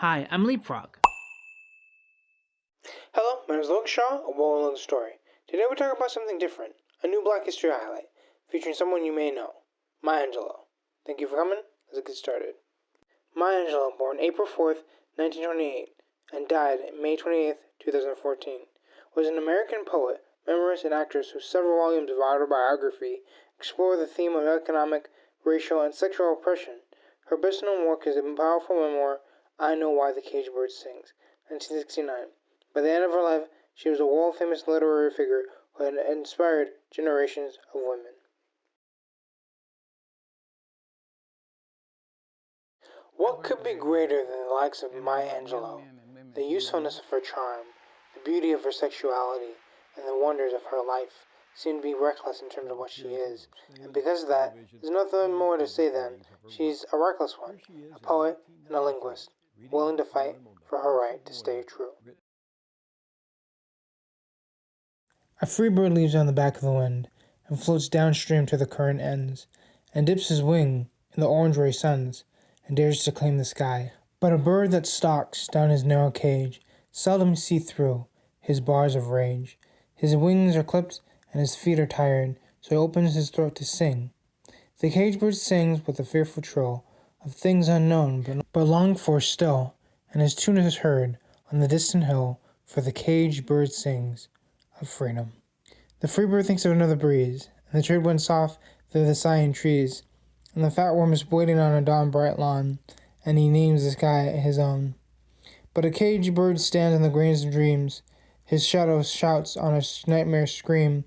Hi, I'm Leapfrog. Hello, my name is Logan Shaw of LogansStory. Today we're talking about something different, a new Black History highlight, featuring someone you may know, Maya Angelou. Thank you for coming. Let's get started. Maya Angelou, born April 4th, 1928, and died May 28th, 2014, was an American poet, memoirist, and actress whose several volumes of autobiography explore the theme of economic, racial, and sexual oppression. Her best-known work is the powerful memoir, I Know Why the Caged Bird Sings, 1969. By the end of her life, she was a world-famous literary figure who had inspired generations of women. What could be greater than the likes of Maya Angelou? The usefulness of her charm, the beauty of her sexuality, and the wonders of her life seem to be reckless in terms of what she is. And because of that, there's nothing more to say than she's a reckless one, a poet and a linguist, willing to fight for her right to stay true. A free bird leaves on the back of the wind, and floats downstream to the current ends, and dips his wing in the orange ray suns, and dares to claim the sky. But a bird that stalks down his narrow cage seldom see through his bars of rage. His wings are clipped and his feet are tired, so he opens his throat to sing. The cage bird sings with a fearful trill of things unknown but longed for still, and his tune is heard on the distant hill, for the cage bird sings of freedom. The free bird thinks of another breeze, and the trade winds soft through the sighing trees, and the fat worm is waiting on a dawn bright lawn, and he names the sky his own. But a caged bird stands in the grains of dreams, his shadow shouts on a nightmare scream.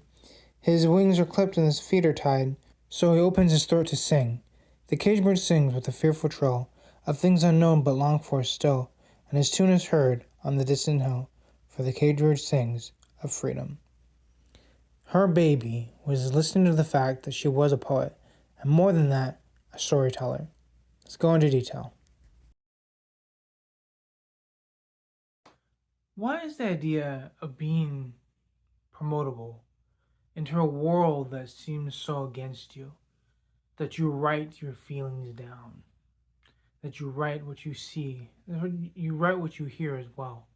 His wings are clipped and his feet are tied, so he opens his throat to sing. The caged bird sings with a fearful trill of things unknown but longed for still, and his tune is heard on the distant hill, for the caged bird sings of freedom. Her baby was listening to the fact that she was a poet, and more than that, a storyteller. Let's go into detail. Why is the idea of being promotable into a world that seems so against you, that you write your feelings down, that you write what you see, you write what you hear as well?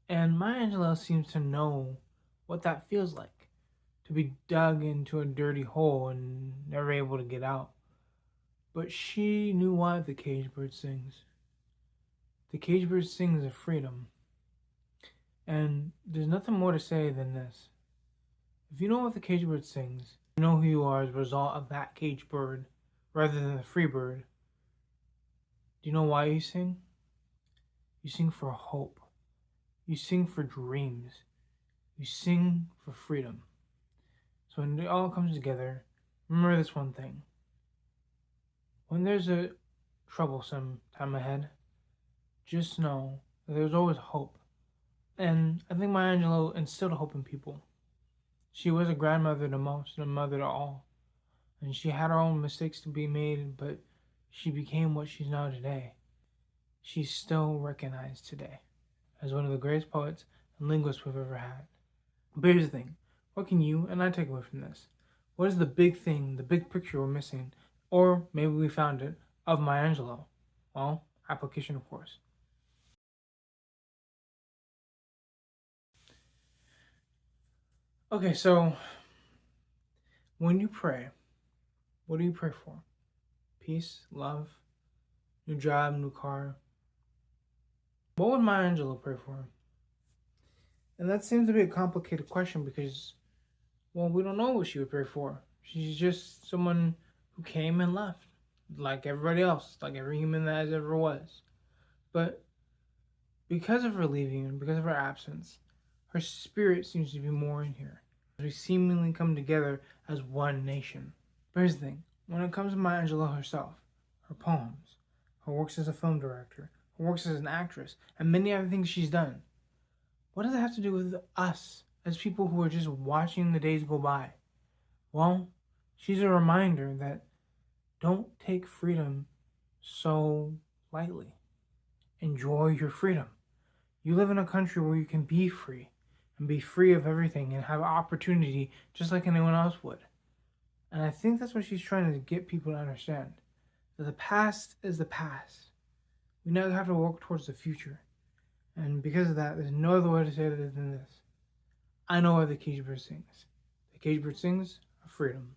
And Maya Angelou seems to know what that feels like, to be dug into a dirty hole and never able to get out. But she knew why the cage bird sings. The cage bird sings of freedom. And there's nothing more to say than this. If you know what the cage bird sings, you know who you are as a result of that cage bird rather than the free bird. Do you know why you sing? You sing for hope. You sing for dreams. You sing for freedom. So when it all comes together, remember this one thing. When there's a troublesome time ahead, just know that there's always hope. And I think Maya Angelou instilled hope in people. She was a grandmother to most and a mother to all. And she had her own mistakes to be made, but she became what she's now today. She's still recognized today as one of the greatest poets and linguists we've ever had. But here's the thing. What can you and I take away from this? What is the big thing, the big picture we're missing? Or maybe we found it, of Maya Angelou? Well, application, of course. Okay, so when you pray, what do you pray for? Peace, love, new job, new car? What would Maya Angelou pray for? And that seems to be a complicated question because, well, we don't know what she would pray for. She's just someone who came and left, like everybody else, like every human that has ever was. But because of her leaving and because of her absence, her spirit seems to be more in here. We seemingly come together as one nation. But here's the thing. When it comes to Maya Angelou herself, her poems, her works as a film director, her works as an actress, and many other things she's done, what does it have to do with us as people who are just watching the days go by? Well, she's a reminder that don't take freedom so lightly. Enjoy your freedom. You live in a country where you can be free and be free of everything and have opportunity just like anyone else would. And I think that's what she's trying to get people to understand. That the past is the past. We now have to work towards the future. And because of that, there's no other way to say it than this. I know why the cage bird sings. The cage bird sings of freedom.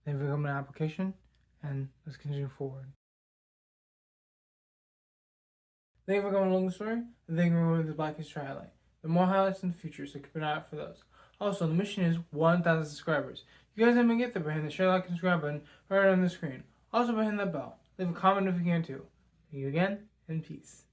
Then we become an application, and let's continue forward. Thank you for coming along the story, and thank you for removing the Black History highlight. There are more highlights in the future, so keep an eye out for those. Also, the mission is 1,000 subscribers. If you guys haven't get there, hit the share, like, and subscribe button right on the screen. Also, hit that bell. Leave a comment if you can too. Thank you again, and peace.